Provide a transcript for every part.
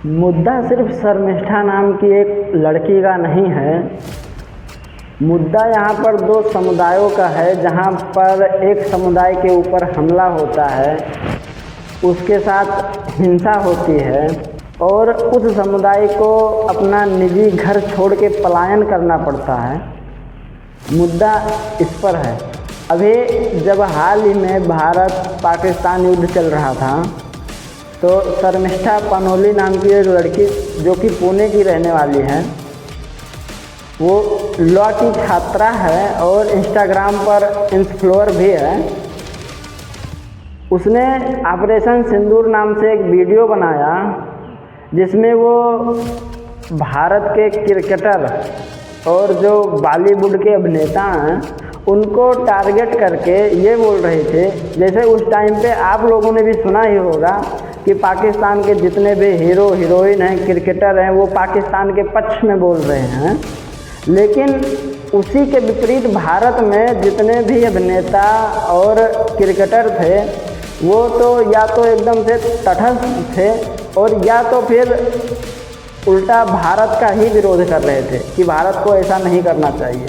मुद्दा सिर्फ शर्मिष्ठा नाम की एक लड़की का नहीं है। मुद्दा यहाँ पर दो समुदायों का है, जहाँ पर एक समुदाय के ऊपर हमला होता है, उसके साथ हिंसा होती है और उस समुदाय को अपना निजी घर छोड़ के पलायन करना पड़ता है। मुद्दा इस पर है। अभी जब हाल ही में भारत पाकिस्तान युद्ध चल रहा था, तो शर्मिष्ठा पानोली नाम की एक लड़की जो कि पुणे की रहने वाली है, वो लॉ की छात्रा है और इंस्टाग्राम पर इन्फ्लुएंसर भी है। उसने ऑपरेशन सिंदूर नाम से एक वीडियो बनाया, जिसमें वो भारत के क्रिकेटर और जो बॉलीवुड के अभिनेता हैं उनको टारगेट करके ये बोल रहे थे, जैसे उस टाइम पे आप लोगों ने भी सुना ही होगा कि पाकिस्तान के जितने भी हीरो हीरोइन हैं, क्रिकेटर हैं, वो पाकिस्तान के पक्ष में बोल रहे हैं। लेकिन उसी के विपरीत भारत में जितने भी अभिनेता और क्रिकेटर थे, वो तो या तो एकदम से तटस्थ थे और या तो फिर उल्टा भारत का ही विरोध कर रहे थे कि भारत को ऐसा नहीं करना चाहिए।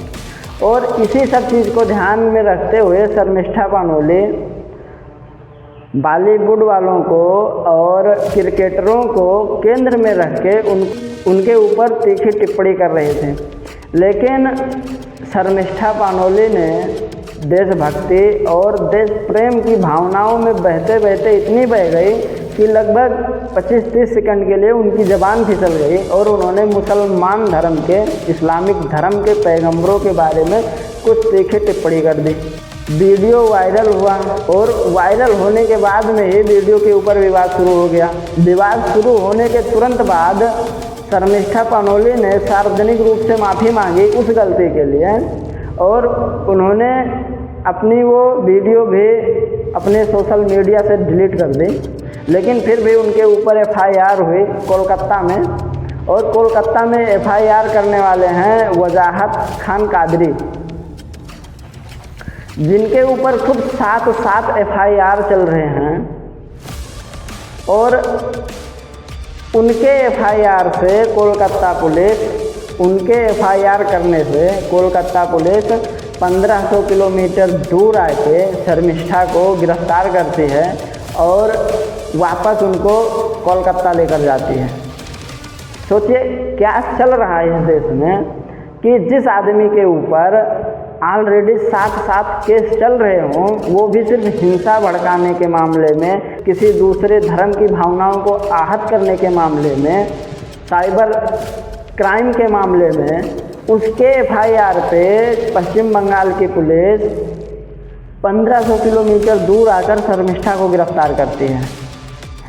और इसी सब चीज़ को ध्यान में रखते हुए शर्मिष्ठा पानोली बॉलीवुड वालों को और क्रिकेटरों को केंद्र में रख के उनके ऊपर तीखी टिप्पणी कर रहे थे। लेकिन शर्मिष्ठा पानोली ने देशभक्ति और देश प्रेम की भावनाओं में बहते बहते इतनी बह गई कि लगभग 25-30 सेकंड के लिए उनकी ज़बान फिसल गई और उन्होंने मुसलमान धर्म के, इस्लामिक धर्म के पैगंबरों के बारे में कुछ तीखी टिप्पणी कर दी। वीडियो वायरल हुआ और वायरल होने के बाद में ही वीडियो के ऊपर विवाद शुरू हो गया। विवाद शुरू होने के तुरंत बाद शर्मिष्ठा पानोली ने सार्वजनिक रूप से माफ़ी मांगी उस गलती के लिए और उन्होंने अपनी वो वीडियो भी अपने सोशल मीडिया से डिलीट कर दी। लेकिन फिर भी उनके ऊपर FIR हुई कोलकाता में, और कोलकाता में FIR करने वाले हैं वजाहत खान कादरी, जिनके ऊपर खुद 7 FIR चल रहे हैं। और उनके FIR से कोलकाता पुलिस, उनके FIR करने से कोलकाता पुलिस 1500 किलोमीटर दूर आके शर्मिष्ठा को गिरफ्तार करती है और वापस उनको कोलकाता लेकर जाती है। सोचिए क्या चल रहा है इस देश में कि जिस आदमी के ऊपर ऑलरेडी 7 केस चल रहे हों, वो भी सिर्फ हिंसा भड़काने के मामले में, किसी दूसरे धर्म की भावनाओं को आहत करने के मामले में, साइबर क्राइम के मामले में, उसके FIR पे पश्चिम बंगाल की पुलिस 1500 किलोमीटर दूर आकर शर्मिष्ठा को गिरफ्तार करती है।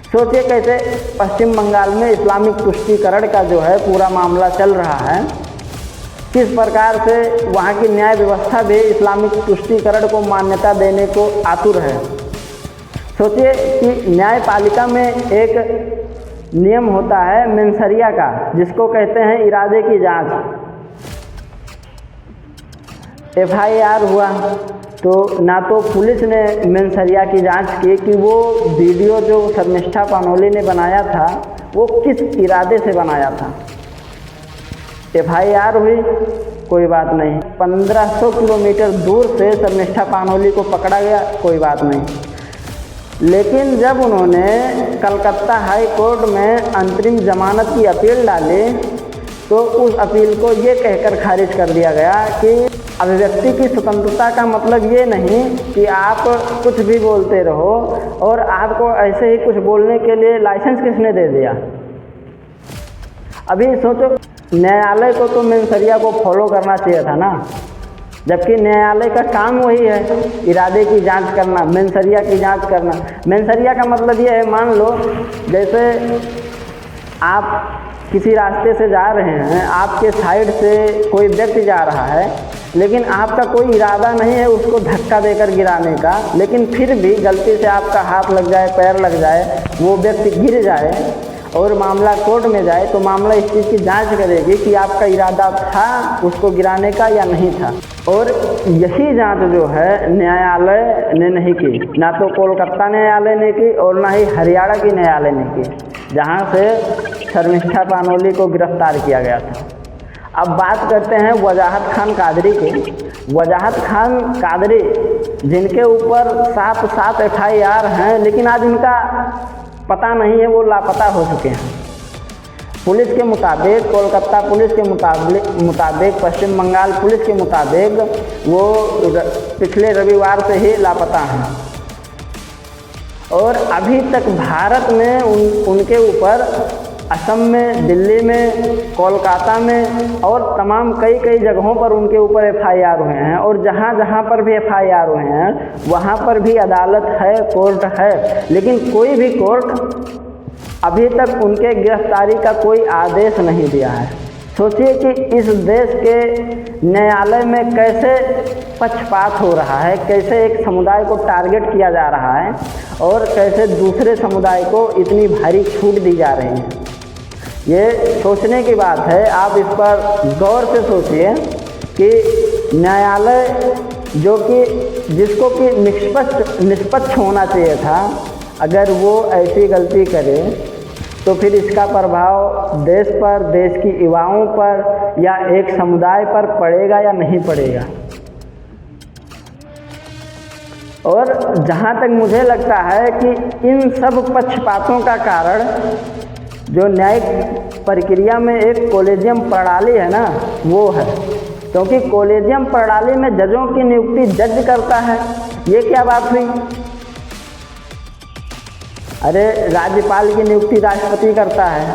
सोचिए कैसे पश्चिम बंगाल में इस्लामिक तुष्टीकरण का जो है पूरा मामला चल रहा है, किस प्रकार से वहाँ की न्याय व्यवस्था भी इस्लामिक तुष्टीकरण को मान्यता देने को आतुर है। सोचिए कि न्यायपालिका में एक नियम होता है मेंसरिया का, जिसको कहते हैं इरादे की जांच। FIR हुआ तो ना तो पुलिस ने मेंसरिया की जांच की कि वो वीडियो जो शर्मिष्ठा पानोली ने बनाया था वो किस इरादे से बनाया था। FIR हुई, कोई बात नहीं। 1500 किलोमीटर दूर से शर्मिष्ठा पानोली को पकड़ा गया, कोई बात नहीं। लेकिन जब उन्होंने कलकत्ता हाई कोर्ट में अंतरिम जमानत की अपील डाली, तो उस अपील को ये कहकर खारिज कर दिया गया कि अभिव्यक्ति की स्वतंत्रता का मतलब ये नहीं कि आप कुछ भी बोलते रहो, और आपको ऐसे ही कुछ बोलने के लिए लाइसेंस किसने दे दिया। अभी सोचो, न्यायालय को तो मेंसरिया को फॉलो करना चाहिए था ना, जबकि न्यायालय का काम वही है इरादे की जांच करना, मेंसरिया की जांच करना। मेंसरिया का मतलब ये है, मान लो जैसे आप किसी रास्ते से जा रहे हैं, आपके साइड से कोई व्यक्ति जा रहा है, लेकिन आपका कोई इरादा नहीं है उसको धक्का देकर गिराने का, लेकिन फिर भी गलती से आपका हाथ लग जाए, पैर लग जाए, वो व्यक्ति गिर जाए और मामला कोर्ट में जाए, तो मामला इस चीज़ की जांच करेगी कि आपका इरादा था उसको गिराने का या नहीं था। और यही जांच जो है न्यायालय ने नहीं की, ना तो कोलकाता न्यायालय ने की और ना ही हरियाणा की न्यायालय ने की, जहाँ से शर्मिष्ठा पानोली को गिरफ्तार किया गया था। अब बात करते हैं वजाहत खान कादरी की। वजाहत खान कादरी जिनके ऊपर 7 FIR हैं, लेकिन आज उनका पता नहीं है, वो लापता हो चुके हैं। पुलिस के मुताबिक, कोलकाता पुलिस के मुताबिक, पश्चिम बंगाल पुलिस के मुताबिक वो पिछले रविवार से ही लापता हैं और अभी तक भारत में उनके ऊपर असम में, दिल्ली में, कोलकाता में और तमाम कई जगहों पर उनके ऊपर FIR हुए हैं। और जहाँ जहाँ पर भी FIR हुए हैं वहाँ पर भी अदालत है, कोर्ट है, लेकिन कोई भी कोर्ट अभी तक उनके गिरफ्तारी का कोई आदेश नहीं दिया है। सोचिए कि इस देश के न्यायालय में कैसे पक्षपात हो रहा है, कैसे एक समुदाय को टारगेट किया जा रहा है और कैसे दूसरे समुदाय को इतनी भारी छूट दी जा रही है। ये सोचने की बात है। आप इस पर गौर से सोचिए कि न्यायालय जिसको कि निष्पक्ष होना चाहिए था, अगर वो ऐसी गलती करे तो फिर इसका प्रभाव देश पर, देश की युवाओं पर या एक समुदाय पर पड़ेगा या नहीं पड़ेगा। और जहाँ तक मुझे लगता है कि इन सब पक्षपातों का कारण जो न्यायिक प्रक्रिया में एक कॉलेजियम प्रणाली है ना, वो है। क्योंकि कॉलेजियम प्रणाली में जजों की नियुक्ति जज करता है। ये क्या बात हुई? अरे राज्यपाल की नियुक्ति राष्ट्रपति करता है।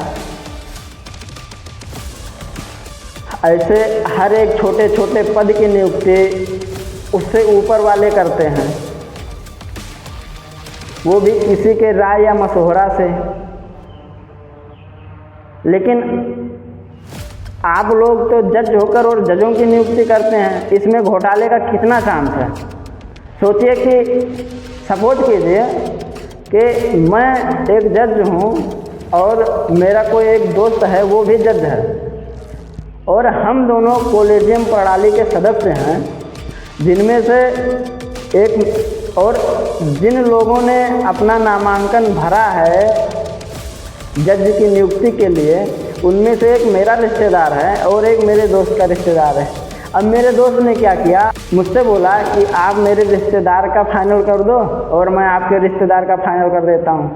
ऐसे हर एक छोटे छोटे पद की नियुक्ति उससे ऊपर वाले करते हैं, वो भी किसी के राय या मशवरा से। लेकिन आप लोग तो जज होकर और जजों की नियुक्ति करते हैं, इसमें घोटाले का कितना चांस है? सोचिए कि सपोज कीजिए कि मैं एक जज हूँ और मेरा कोई एक दोस्त है, वो भी जज है, और हम दोनों कॉलेजियम प्रणाली के सदस्य हैं, जिनमें से एक और जिन लोगों ने अपना नामांकन भरा है जज की नियुक्ति के लिए, उनमें से एक मेरा रिश्तेदार है और एक मेरे दोस्त का रिश्तेदार है। अब मेरे दोस्त ने क्या किया, मुझसे बोला कि आप मेरे रिश्तेदार का फाइनल कर दो और मैं आपके रिश्तेदार का फाइनल कर देता हूँ।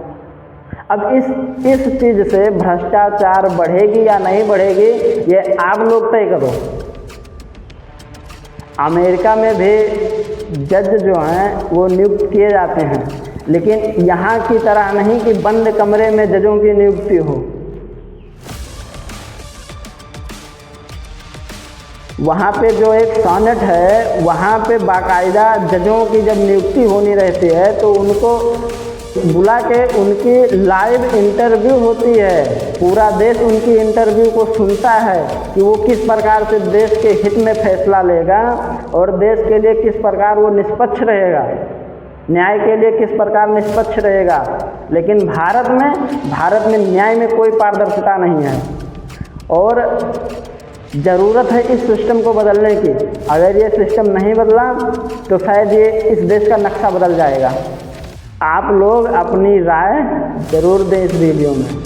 अब इस चीज़ से भ्रष्टाचार बढ़ेगी या नहीं बढ़ेगी, ये आप लोग तय करो। अमेरिका में भी जज जो हैं वो नियुक्त किए जाते हैं, लेकिन यहाँ की तरह नहीं कि बंद कमरे में जजों की नियुक्ति हो। वहाँ पे जो एक सॉनेट है, वहाँ पे बाकायदा जजों की जब नियुक्ति होनी रहती है तो उनको बुला के उनकी लाइव इंटरव्यू होती है। पूरा देश उनकी इंटरव्यू को सुनता है कि वो किस प्रकार से देश के हित में फैसला लेगा और देश के लिए किस प्रकार वो निष्पक्ष रहेगा, न्याय के लिए किस प्रकार निष्पक्ष रहेगा। लेकिन भारत में न्याय में कोई पारदर्शिता नहीं है और ज़रूरत है इस सिस्टम को बदलने की। अगर ये सिस्टम नहीं बदला तो शायद ये इस देश का नक्शा बदल जाएगा। आप लोग अपनी राय ज़रूर दें इस वीडियो में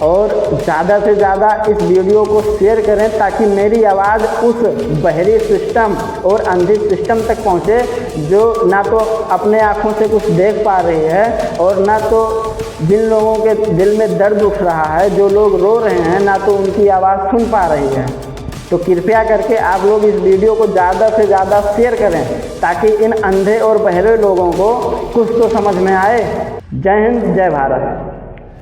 और ज़्यादा से ज़्यादा इस वीडियो को शेयर करें ताकि मेरी आवाज़ उस बहरी सिस्टम और अंधी सिस्टम तक पहुँचे जो ना तो अपने आँखों से कुछ देख पा रही है और ना तो जिन लोगों के दिल में दर्द उठ रहा है, जो लोग रो रहे हैं, ना तो उनकी आवाज़ सुन पा रही है। तो कृपया करके आप लोग इस वीडियो को ज़्यादा से ज़्यादा शेयर करें ताकि इन अंधे और बहरे लोगों को कुछ तो समझ में आए। जय हिंद, जय भारत।